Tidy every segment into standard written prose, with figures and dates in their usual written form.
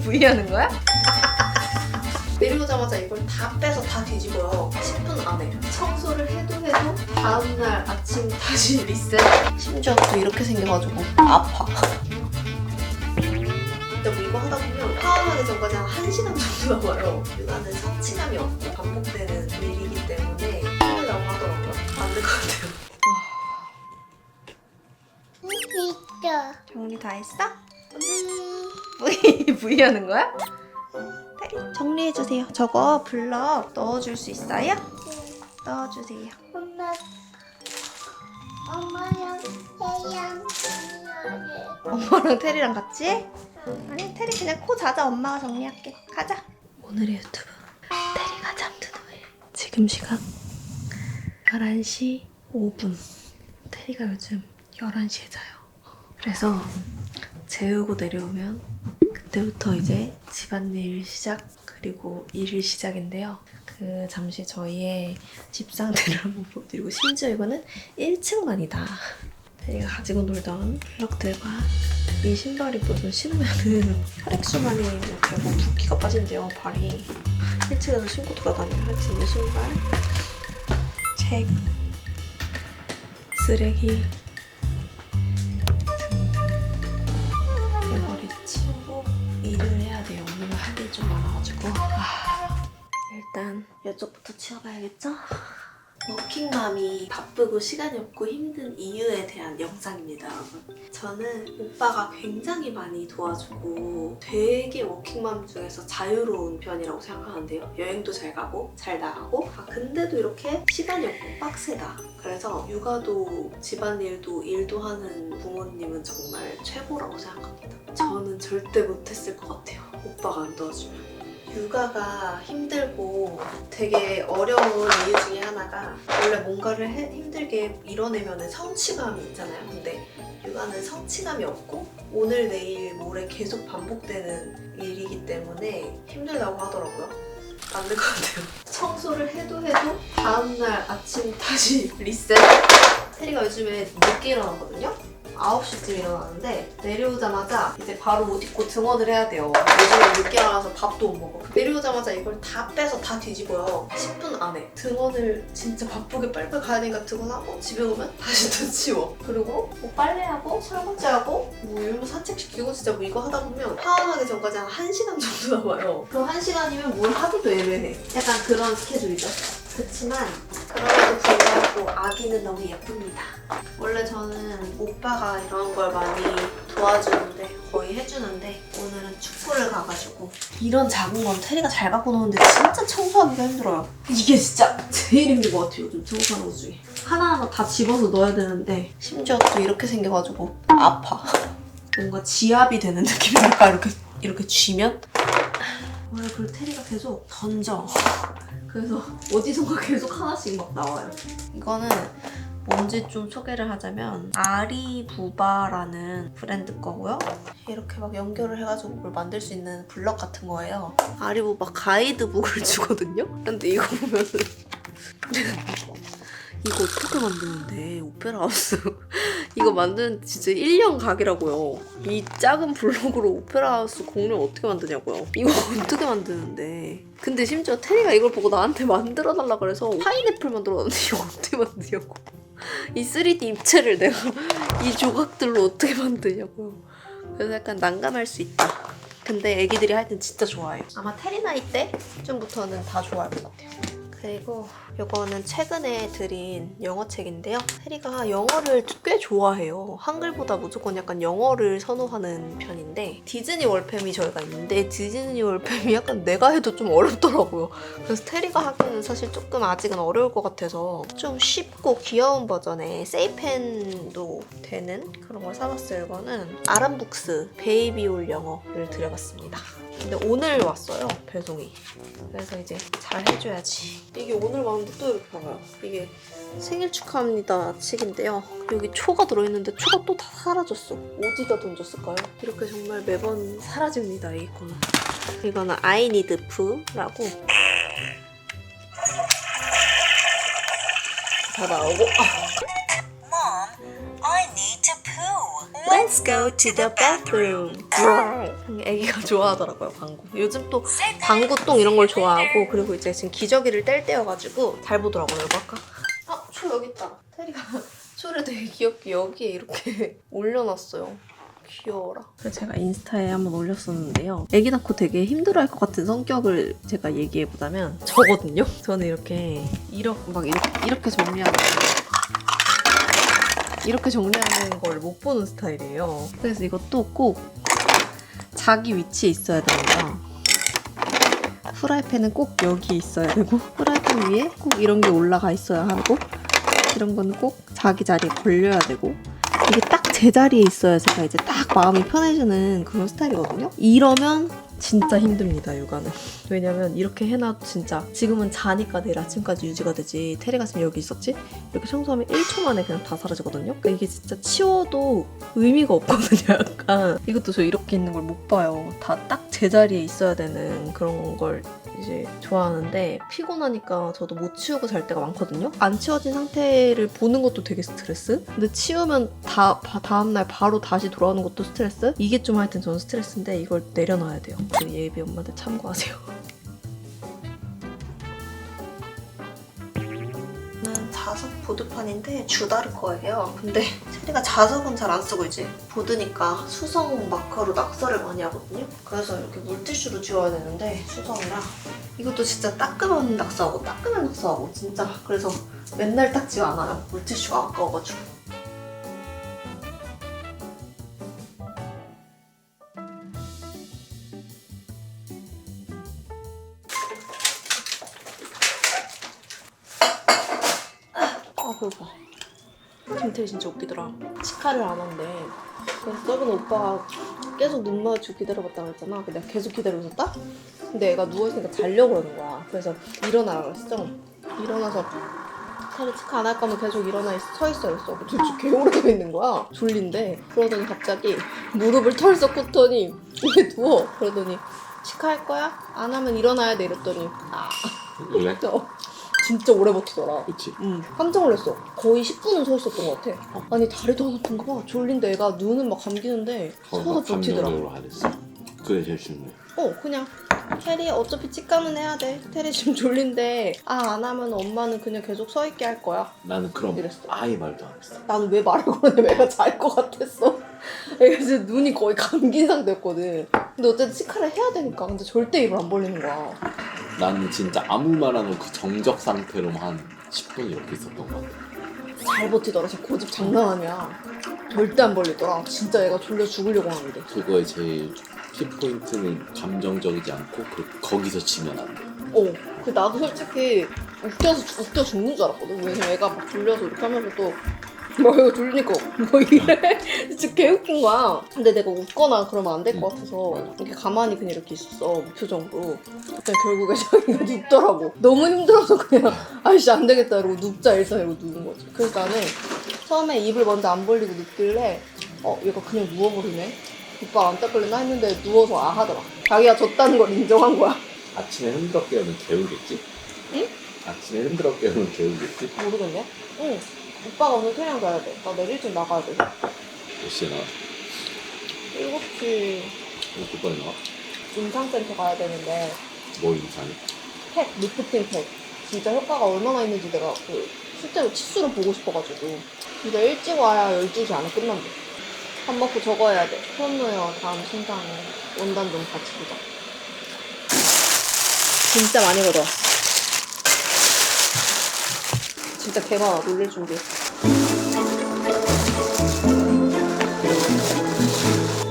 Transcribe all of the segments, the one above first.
V 하는 거야? 내려오자마자 이걸 다 빼서 다 뒤집어요. 10분 안에. 청소를 해도 다음날 아침 다시 리셋. 심지어 또 이렇게 생겨가지고 아파. 진짜 뭐 이거 하다 보면 파워하기 전까지 한 1시간 정도 남아요. 육아는 성취감이 없고 반복되는 일이기 때문에 힘들다고 하더라고요. 안 될 것 같아요. 있어. 정리 다 했어? V 하는 거야? 네, 정리해주세요. 저거 블럭 넣어줄 수 있어요? 넣어주세요. 엄마랑 태양 엄마랑 테리랑 같이 해? 아니 테리 그냥 코 자자. 엄마가 정리할게. 가자. 오늘의 유튜브 테리가 잠든 후에 지금 시각 11시 5분. 테리가 요즘 11시에 자요. 그래서 재우고 내려오면 그때부터 이제 집안일 시작 그리고 일 시작인데요. 잠시 저희의 집 상태를 한번 보여드리고, 심지어 이거는 1층만이다. 제가 가지고 놀던 블럭들과 이 신발이 또 신으면은 혈액순환이 되고 붓기가 빠진대요, 발이. 1층에서 신고 돌아다녀요. 하여튼 이 신발, 책, 쓰레기 등등 이거를 치우고 일을 해야 돼요. 오늘 할 일이 좀 많아가지고. 일단 이쪽부터 치워봐야겠죠? 워킹맘이 바쁘고 시간이 없고 힘든 이유에 대한 영상입니다, 여러분. 저는 오빠가 굉장히 많이 도와주고 되게 워킹맘 중에서 자유로운 편이라고 생각하는데요. 여행도 잘 가고 잘 나가고, 근데도 이렇게 시간이 없고 빡세다. 그래서 육아도 집안일도 일도 하는 부모님은 정말 최고라고 생각합니다. 저는 절대 못했을 것 같아요, 오빠가 안 도와주면. 육아가 힘들고 되게 어려운 이유 중에 하나가, 원래 뭔가를 힘들게 이뤄내면 성취감이 있잖아요. 근데 육아는 성취감이 없고 오늘 내일 모레 계속 반복되는 일이기 때문에 힘들다고 하더라고요. 안 될 것 같아요. 청소를 해도 다음날 아침 다시 리셋. 테리가 요즘에 늦게 일어나거든요. 9시쯤 일어나는데 내려오자마자 이제 바로 옷 입고 등원을 해야 돼요. 요즘에 늦게 일어나서 밥도 못 먹어. 내려오자마자 이걸 다 빼서 다 뒤집어요. 10분 안에. 등원을 진짜 바쁘게 빨리빨리 가야 되니까 등원하고 집에 오면 다시 또 치워. 그리고 뭐 빨래하고 설거지하고 뭐 일로 산책시키고, 진짜 뭐 이거 하다 보면 파원하기 전까지 한 1시간 정도 남아요. 그 1시간이면 뭘 하기도 애매해. 약간 그런 스케줄이죠. 그렇지만 그럼에도 불구하고 아기는 너무 예쁩니다. 원래 저는 오빠가 이런 걸 많이 도와주는데, 거의 해주는데, 오늘은 축구를 가가지고 이런 작은 건 테리가 잘 갖고 노는데 진짜 청소하기가 힘들어요. 이게 진짜 제일 힘든 것 같아요, 요즘 청소하는 것 중에. 하나하나 다 집어서 넣어야 되는데 심지어 또 이렇게 생겨가지고 아파. 뭔가 지압이 되는 느낌이랄까, 이렇게 쥐면? 원래 그걸 테리가 계속 던져. 그래서 어디선가 계속 하나씩 막 나와요. 이거는 뭔지 좀 소개를 하자면 아리부바라는 브랜드 거고요. 이렇게 막 연결을 해가지고 뭘 만들 수 있는 블럭 같은 거예요. 아리부바 가이드북을 주거든요? 근데 이거 보면은 이거 어떻게 만드는데, 오페라 하우스 이거 만드는 진짜 1년 각이라고요. 이 작은 블록으로 오페라 하우스 공룡 어떻게 만드냐고요. 이거 어떻게 만드는데. 근데 심지어 테리가 이걸 보고 나한테 만들어달라 그래서 파인애플 만들어놨는데 이거 어떻게 만드냐고. 이 3D 입체를 내가 이 조각들로 어떻게 만드냐고요. 그래서 약간 난감할 수 있다. 근데 애기들이 하여튼 진짜 좋아해요. 아마 테리 나이 때쯤부터는 다 좋아할 것 같아요. 그리고 이거는 최근에 들인 영어 책인데요. 테리가 영어를 꽤 좋아해요. 한글보다 무조건 약간 영어를 선호하는 편인데, 디즈니 월팸이 저희가 있는데 디즈니 월팸이 약간 내가 해도 좀 어렵더라고요. 그래서 테리가 하기에는 사실 조금 아직은 어려울 것 같아서 좀 쉽고 귀여운 버전의 세이펜도 되는 그런 걸 사봤어요. 이거는 아람북스 베이비올 영어를 들여봤습니다. 근데 오늘 왔어요, 배송이. 그래서 이제 잘 해줘야지. 이게 오늘 왔는데 또 이렇게 봐봐요. 이게 생일 축하합니다 책인데요. 여기 초가 들어있는데 초가 또 다 사라졌어. 어디다 던졌을까요? 이렇게 정말 매번 사라집니다, 이 거는. 이거는 I need poo라고 다 나오고. Mom, I need to poo. Let's go to the bathroom. 애기가 좋아하더라고요, 방구. 요즘 또 방구똥 이런 걸 좋아하고, 그리고 이제 지금 기저귀를 뗄 때여가지고 잘 보더라고요. 이거 아까. 아, 초 여기 있다. 테리가 초를 되게 귀엽게 여기에 이렇게 올려놨어요. 귀여워라. 제가 인스타에 한번 올렸었는데요. 애기 낳고 되게 힘들어할 것 같은 성격을 제가 얘기해보자면 저거든요. 저는 이렇게 정리하는 걸 못 보는 스타일이에요. 그래서 이것도 꼭 자기 위치에 있어야 됩니다. 프라이팬은 꼭 여기 있어야 되고, 프라이팬 위에 꼭 이런 게 올라가 있어야 하고, 이런 거는 꼭 자기 자리에 걸려야 되고, 이게 딱 제자리에 있어야 제가 이제 딱 마음이 편해지는 그런 스타일이거든요. 이러면 진짜 힘듭니다, 육아는. 왜냐면 이렇게 해놔도 진짜 지금은 자니까 내일 아침까지 유지가 되지, 테리가 지금 여기 있었지? 이렇게 청소하면 1초 만에 그냥 다 사라지거든요. 그러니까 이게 진짜 치워도 의미가 없거든요, 약간. 이것도 저 이렇게 있는 걸 못 봐요. 다 딱 제자리에 있어야 되는 그런 걸 이제 좋아하는데, 피곤하니까 저도 못 치우고 잘 때가 많거든요. 안 치워진 상태를 보는 것도 되게 스트레스. 근데 치우면 다음날 바로 다시 돌아오는 것도 스트레스. 이게 좀 하여튼 저는 스트레스인데 이걸 내려놔야 돼요. 그 예비 엄마들 참고하세요. 자석 보드판인데 주다르 거예요. 근데 테리가 자석은 잘 안 쓰고 이제 보드니까 수성 마커로 낙서를 많이 하거든요. 그래서 이렇게 물티슈로 지워야 되는데 수성이랑 이것도 진짜 닦으면 낙서하고 진짜 그래서 맨날 닦지 않아요. 물티슈가 아까워가지고. 배고파. 김태리 진짜 웃기더라. 치카를 안 한대. 그래서 저번에 오빠가 계속 눈 마주치고 기다려봤다고 했잖아. 근데 내가 계속 기다리고 있었다? 근데 애가 누워있으니까 자려고 그러는 거야. 그래서 일어나라고 했어. 일어나서 테리 치카 안 할 거면 계속 서 있어 그랬어. 도대체 개 오래 서 있는 거야. 졸린데. 그러더니 갑자기 무릎을 털썩 꽂더니 이게 누워. 그러더니 치카 할 거야? 안 하면 일어나야 돼 이랬더니 그래? 진짜 오래 버티더라. 그치. 깜짝 놀랐어. 거의 10분은 서 있었던 것 같아. 아니 다리도 안 아픈가 봐. 졸린데 애가 눈은 막 감기는데 서서 버티더라. 감정적으로 하랬어. 그게 제일 중요해. 그냥 테리 어차피 치과는 해야 돼. 테리 지금 졸린데 안 하면 엄마는 그냥 계속 서 있게 할 거야. 나는 그럼 이랬어. 아예 말도 안 했어. 나는 왜 말을 걸었는데 애가 잘 것 같았어. 애가 진짜 눈이 거의 감긴 상태였거든. 근데 어쨌든 치과를 해야 되니까. 근데 절대 입을 안 벌리는 거야. 나는 진짜 아무 말 안 하고 그 정적 상태로만 한 10분 이렇게 있었던 것 같아. 잘 버티더라. 진짜 고집 장난 아니야. 절대 안 벌리더라. 진짜 애가 졸려 죽으려고 하는데. 그거의 제일 키포인트는 감정적이지 않고 거기서 지면 안 돼. 그 나도 솔직히 웃겨 죽는 줄 알았거든. 왜냐면 애가 막 졸려서 이렇게 하면서 또 이거 졸리니까 이래. 진짜 개웃긴 거야. 근데 내가 웃거나 그러면 안 될 것 같아서 이렇게 가만히 그냥 이렇게 있었어. 무표정으로. 그때 결국에 자기가 눕더라고. 너무 힘들어서 그냥 아이씨 안 되겠다 이러고 눕자 일단 이러고 누운 거지. 그래서 나는 처음에 입을 먼저 안 벌리고 눕길래 얘가 그냥 누워버리네. 오빠가 안 닦을래나 했는데 누워서 하더라. 자기가 졌다는 걸 인정한 거야. 아침에 흔들어 깨우면 개우겠지? 응? 아침에 흔들어 깨우면 개우겠지? 모르겠네. 응. 오빠가 오늘 퇴양 가야 돼. 나 내일 일찍 나가야 돼. 몇 시에 나와? 7시 몇 번에 나와? 임상센터 가야 되는데 뭐 임상이? 리프팅 팩 진짜 효과가 얼마나 있는지 내가 실제로 치수를 보고 싶어가지고. 진짜 일찍 와야 12시 안에 끝난대. 밥 먹고 저거 해야 돼. 현무요 다음 신상 원단 좀 같이 보자. 진짜 많이 걷어왔어. 진짜 개 많아. 놀릴 준비.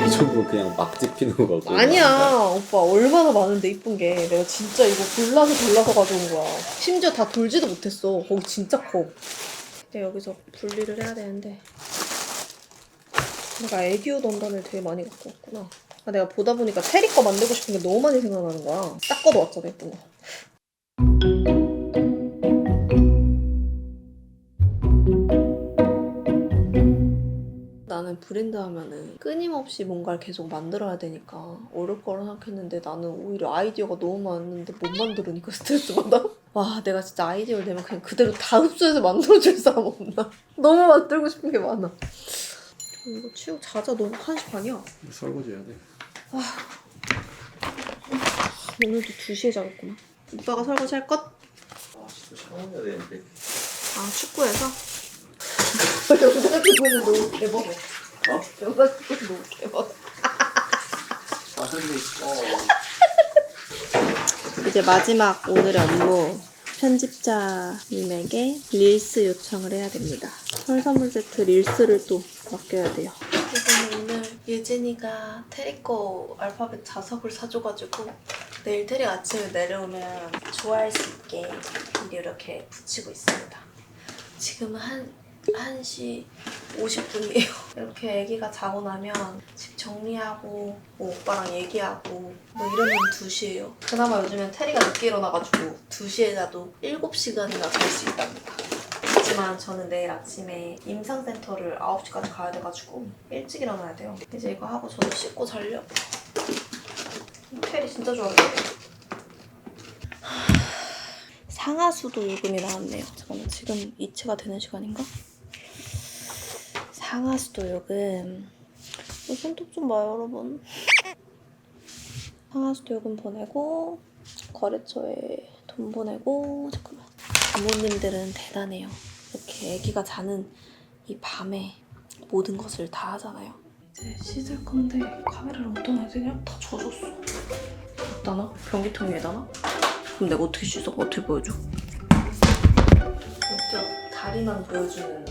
이 정도 그냥 막 집히는 거 같고. 아니야 오빠 얼마나 많은데 이쁜 게. 내가 진짜 이거 골라서 가져온 거야. 심지어 다 돌지도 못했어. 거기 진짜 커. 근데 여기서 분리를 해야 되는데 내가 애기옷 원단을 되게 많이 갖고 왔구나. 내가 보다 보니까 테리 거 만들고 싶은 게 너무 많이 생각나는 거야. 딱 걷어왔잖아 예쁜 거. 나는 브랜드 하면은 끊임없이 뭔가를 계속 만들어야 되니까 어려울 거라 생각했는데 나는 오히려 아이디어가 너무 많은데 못 만들으니까 스트레스 받아. 와 내가 진짜 아이디어를 내면 그냥 그대로 다 흡수해서 만들어줄 사람 없나. 너무 만들고 싶은 게 많아. 이거 치우고 자자. 너무 1시 반이야. 설거지 해야 돼. 오늘도 2시에 자겠구나. 오빠가 설거지 할 것? 아 진짜 샤워해야 되는데. 아, 축구에서? 영상 찍고는 너무 대박. 영상 찍고는 너무 대박. 아 근데 이제 마지막 오늘의 업무. 편집자님에게 릴스 요청을 해야 됩니다. 설 선물 세트 릴스를 또 맡겨야 돼요. 이거는 오늘 예진이가 테리 거 알파벳 자석을 사줘가지고 내일 테리 아침에 내려오면 좋아할 수 있게 미리 이렇게 붙이고 있습니다. 지금은 1시 50분이에요. 이렇게 아기가 자고 나면 집 정리하고 뭐 오빠랑 얘기하고 뭐 이러면 2시예요. 그나마 요즘엔 테리가 늦게 일어나가지고 2시에 자도 7시간이나 잘 수 있답니다. 하지만 저는 내일 아침에 임상센터를 9시까지 가야 돼가지고 일찍 일어나야 돼요. 이제 이거 하고 저도 씻고 자려고. 테리 진짜 좋아해요. 상하수도 요금이 나왔네요. 잠깐만, 지금 이체가 되는 시간인가? 상하수도 요금. 손톱 좀 봐요, 여러분. 상하수도 요금 보내고 거래처에 돈 보내고. 잠깐만. 부모님들은 대단해요. 이렇게 아기가 자는 이 밤에 모든 것을 다 하잖아요. 이제 씻을 건데 카메라를 어디다 놔야 되냐? 다 젖었어. 어디다 놔? 변기통 위에다 놔? 그럼 내가 어떻게 씻어? 어떻게 보여줘? 이렇게 다리만 보여주는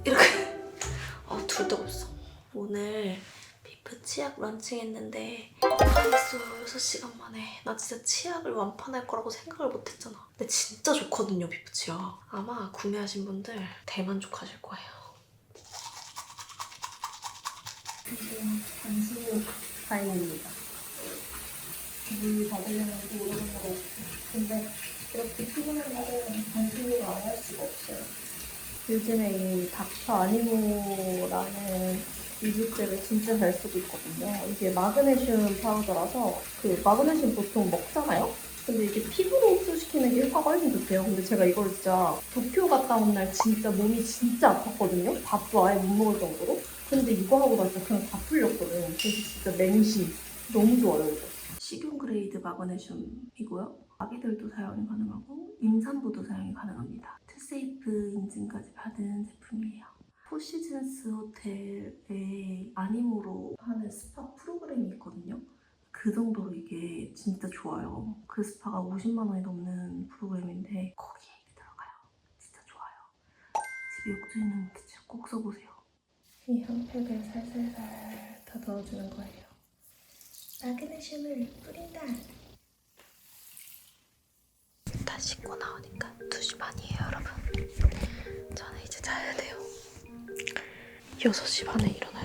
이렇게 둘 데가 없어. 오늘 비프 치약 런칭했는데 했어요. 6시간 만에. 나 진짜 치약을 완판할 거라고 생각을 못했잖아. 근데 진짜 좋거든요, 비프 치약. 아마 구매하신 분들 대만족하실 거예요. 관심이 다행입니다. 물 받으려는지 모르는 거 근데 이렇게 피곤한 날은 관심이가 안 할 수가 없어요. 요즘에 이 닥터 아니모라는 이불제를 진짜 잘 쓰고 있거든요. 이게 마그네슘 파우더라서 그 마그네슘 보통 먹잖아요? 근데 이게 피부로 흡수시키는 게 효과가 훨씬 좋대요. 근데 제가 이걸 진짜 도쿄 갔다 온 날 진짜 몸이 진짜 아팠거든요? 밥도 아예 못 먹을 정도로? 근데 이거 하고 나서 그냥 다 풀렸거든. 그래서 진짜 맹시 너무 좋아요, 이거. 식용 그레이드 마그네슘이고요. 아기들도 사용이 가능하고 임산부도 사용이 가능합니다. 투세이프 인증까지 받은 제품이에요. 포시즌스 호텔에 아니모로 하는 스파 프로그램이 있거든요. 그 정도로 이게 진짜 좋아요. 그 스파가 50만 원이 넘는 프로그램인데 거기에 이게 들어가요. 진짜 좋아요. 집에 욕조 있는 티츠 꼭 써보세요. 이 한 팩을 살살살 다 넣어주는 거예요. 마그네슘을 뿌린다. 다 씻고 나오니까 2시 반이에요, 여러분. 저는 이제 자야 돼요. 6시 반에 일어나요.